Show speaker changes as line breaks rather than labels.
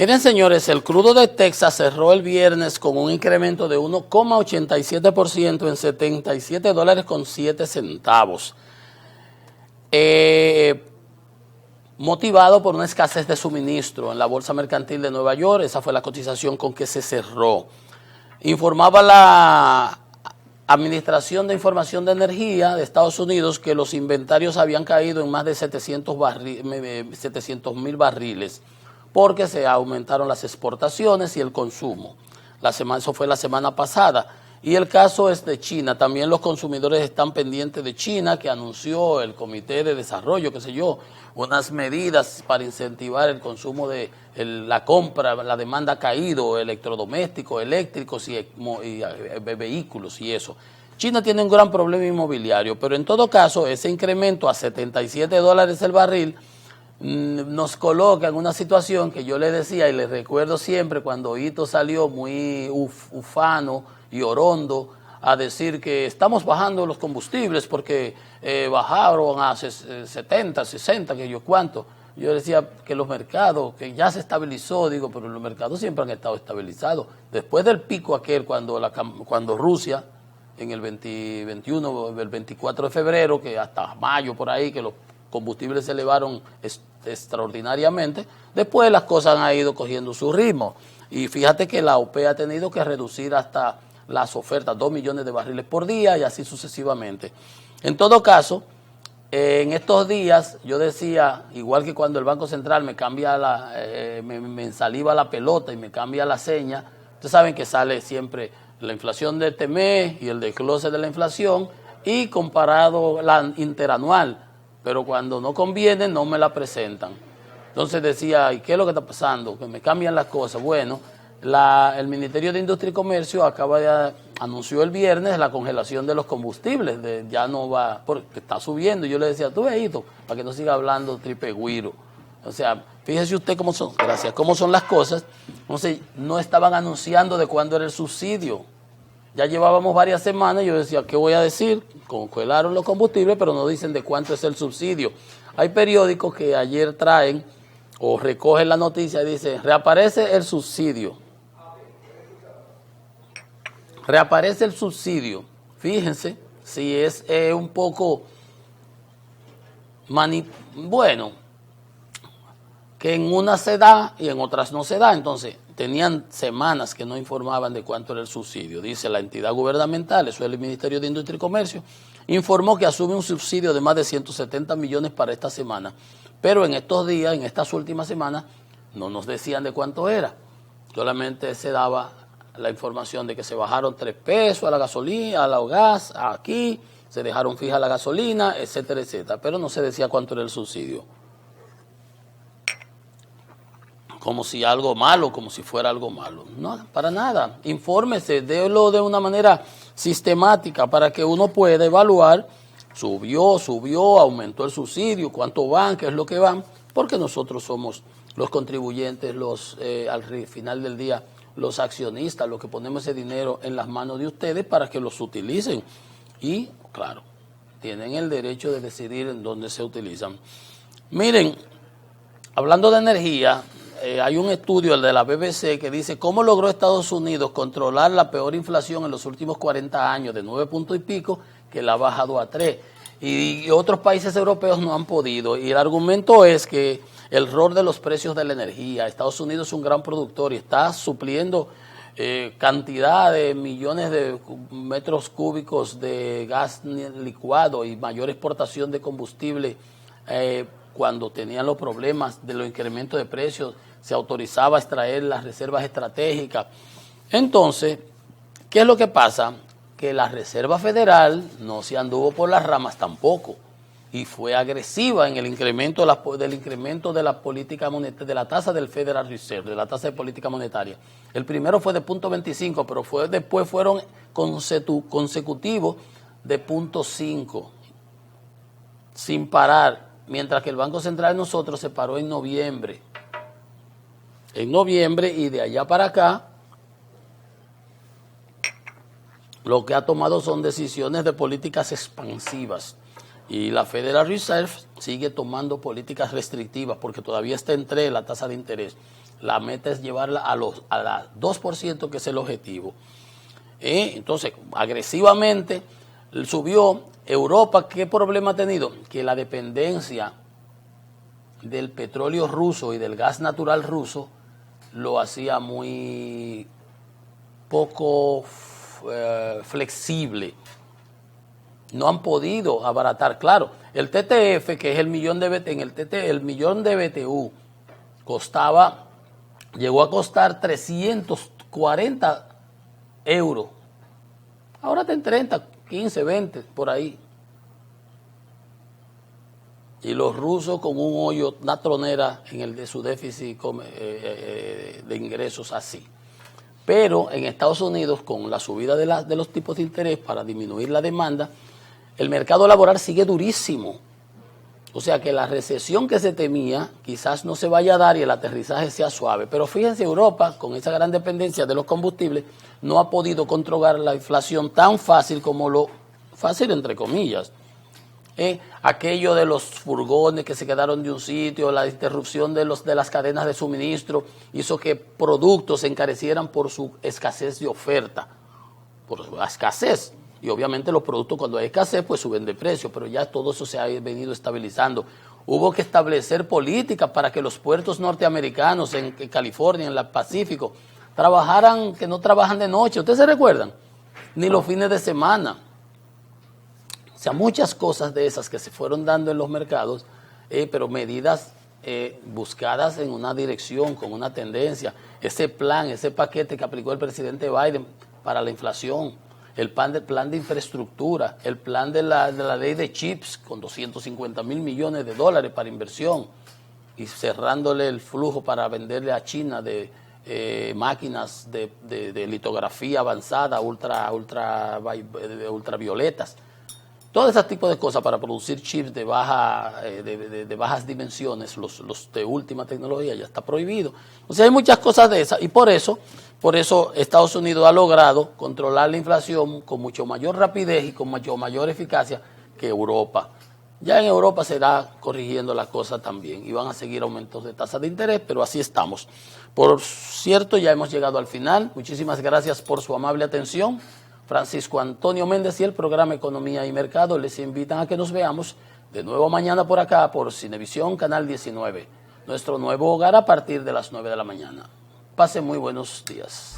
Miren, señores, el crudo de Texas cerró el viernes con un incremento de 1,87% en $77.07, motivado por una escasez de suministro en la Bolsa Mercantil de Nueva York. Esa fue la cotización con que se cerró. Informaba la Administración de Información de Energía de Estados Unidos que los inventarios habían caído en más de 700.000 barriles, porque se aumentaron las exportaciones y el consumo. Eso fue la semana pasada. Y el caso es de China. También los consumidores están pendientes de China, que anunció el Comité de Desarrollo, qué sé yo, unas medidas para incentivar el consumo de la compra, la demanda ha caído, electrodomésticos, eléctricos y vehículos y eso. China tiene un gran problema inmobiliario, pero en todo caso ese incremento a $77 el barril nos coloca en una situación que yo le decía y le recuerdo siempre cuando Hito salió muy ufano y orondo a decir que estamos bajando los combustibles porque bajaron a 70, 60, que yo cuánto. Yo decía que los mercados, que ya se estabilizó, digo, pero los mercados siempre han estado estabilizados. Después del pico aquel cuando Rusia, en el 21, el 24 de febrero, que hasta mayo por ahí, que los combustibles se elevaron extraordinariamente, después las cosas han ido cogiendo su ritmo. Y fíjate que la OPEP ha tenido que reducir hasta las ofertas, 2 millones de barriles por día y así sucesivamente. En todo caso, en estos días yo decía, igual que cuando el Banco Central me cambia me ensaliva la pelota y me cambia la seña, ustedes saben que sale siempre la inflación de este mes y el desglose de la inflación y comparado la interanual, pero cuando no conviene no me la presentan. Entonces decía, ¿y qué es lo que está pasando? Que me cambian las cosas. Bueno, el Ministerio de Industria y Comercio anunció el viernes la congelación de los combustibles, ya no va, porque está subiendo. Yo le decía, tú veíto, para que no siga hablando tripegüiro. O sea, fíjese usted cómo son las cosas. Entonces, no estaban anunciando de cuándo era el subsidio. Ya llevábamos varias semanas y yo decía, ¿qué voy a decir? Congelaron los combustibles, pero no dicen de cuánto es el subsidio. Hay periódicos que ayer traen o recogen la noticia y dicen, reaparece el subsidio. Reaparece el subsidio. Fíjense si es un poco bueno, que en unas se da y en otras no se da. Entonces, tenían semanas que no informaban de cuánto era el subsidio. Dice la entidad gubernamental, eso es el Ministerio de Industria y Comercio, informó que asume un subsidio de más de 170 millones para esta semana. Pero en estos días, en estas últimas semanas, no nos decían de cuánto era. Solamente se daba la información de que se bajaron 3 pesos a la gasolina, a la gas, aquí, se dejaron fija la gasolina, etcétera, etcétera. Pero no se decía cuánto era el subsidio. Como si algo malo, como si fuera algo malo. No, para nada. Infórmese, délo de una manera sistemática para que uno pueda evaluar, subió, aumentó el subsidio, cuánto van, qué es lo que van, porque nosotros somos los contribuyentes, al final del día, los accionistas, los que ponemos ese dinero en las manos de ustedes para que los utilicen. Y, claro, tienen el derecho de decidir en dónde se utilizan. Miren, hablando de energía, hay un estudio, el de la BBC, que dice cómo logró Estados Unidos controlar la peor inflación en los últimos 40 años, de 9 puntos y pico, que la ha bajado a 3. Y otros países europeos no han podido. Y el argumento es que el rol de los precios de la energía, Estados Unidos es un gran productor y está supliendo cantidad de millones de metros cúbicos de gas licuado y mayor exportación de combustible. Cuando tenían los problemas de los incrementos de precios, se autorizaba a extraer las reservas estratégicas. Entonces, ¿qué es lo que pasa? Que la Reserva Federal no se anduvo por las ramas tampoco y fue agresiva en el incremento de la política monetaria, de la tasa del Federal Reserve, de la tasa de política monetaria. El primero fue de 0.25, pero después fueron consecutivos de 0.5, sin parar. Mientras que el Banco Central de nosotros se paró en noviembre. Y de allá para acá, lo que ha tomado son decisiones de políticas expansivas. Y la Federal Reserve sigue tomando políticas restrictivas porque todavía está entre la tasa de interés. La meta es llevarla a la 2%, que es el objetivo. Entonces, agresivamente subió. Europa, ¿qué problema ha tenido? Que la dependencia del petróleo ruso y del gas natural ruso lo hacía muy poco flexible. No han podido abaratar. Claro, el TTF, que es el millón de BTU, el millón de BTU llegó a costar 340 euros. Ahora está en 30, 15, 20, por ahí. Y los rusos con un hoyo, una tronera en el de su déficit de ingresos así. Pero en Estados Unidos, con la subida de los tipos de interés para disminuir la demanda, el mercado laboral sigue durísimo. O sea que la recesión que se temía quizás no se vaya a dar y el aterrizaje sea suave. Pero fíjense, Europa, con esa gran dependencia de los combustibles, no ha podido controlar la inflación tan fácil como fácil entre comillas. Aquello de los furgones que se quedaron de un sitio, la interrupción de las cadenas de suministro, hizo que productos se encarecieran por su escasez de oferta, por la escasez. Y obviamente los productos, cuando hay escasez, pues suben de precio, pero ya todo eso se ha venido estabilizando. Hubo que establecer políticas para que los puertos norteamericanos en California, en el Pacífico, que no trabajan de noche. ¿Ustedes se recuerdan? Ni los fines de semana. O sea, muchas cosas de esas que se fueron dando en los mercados, pero medidas buscadas en una dirección, con una tendencia. Ese paquete que aplicó el presidente Biden para la inflación, el plan de infraestructura, el plan de la ley de chips con 250 mil millones de dólares para inversión y cerrándole el flujo para venderle a China de máquinas de litografía avanzada, ultravioletas. Todo ese tipo de cosas para producir chips de bajas dimensiones, los de última tecnología, ya está prohibido. O sea, hay muchas cosas de esas y por eso Estados Unidos ha logrado controlar la inflación con mucho mayor rapidez y con mucho mayor eficacia que Europa. Ya en Europa se irá corrigiendo la cosa también y van a seguir aumentos de tasa de interés, pero así estamos. Por cierto, ya hemos llegado al final. Muchísimas gracias por su amable atención. Francisco Antonio Méndez y el programa Economía y Mercado les invitan a que nos veamos de nuevo mañana por acá, por Cinevisión, Canal 19. Nuestro nuevo hogar a partir de las 9 de la mañana. Pasen muy buenos días.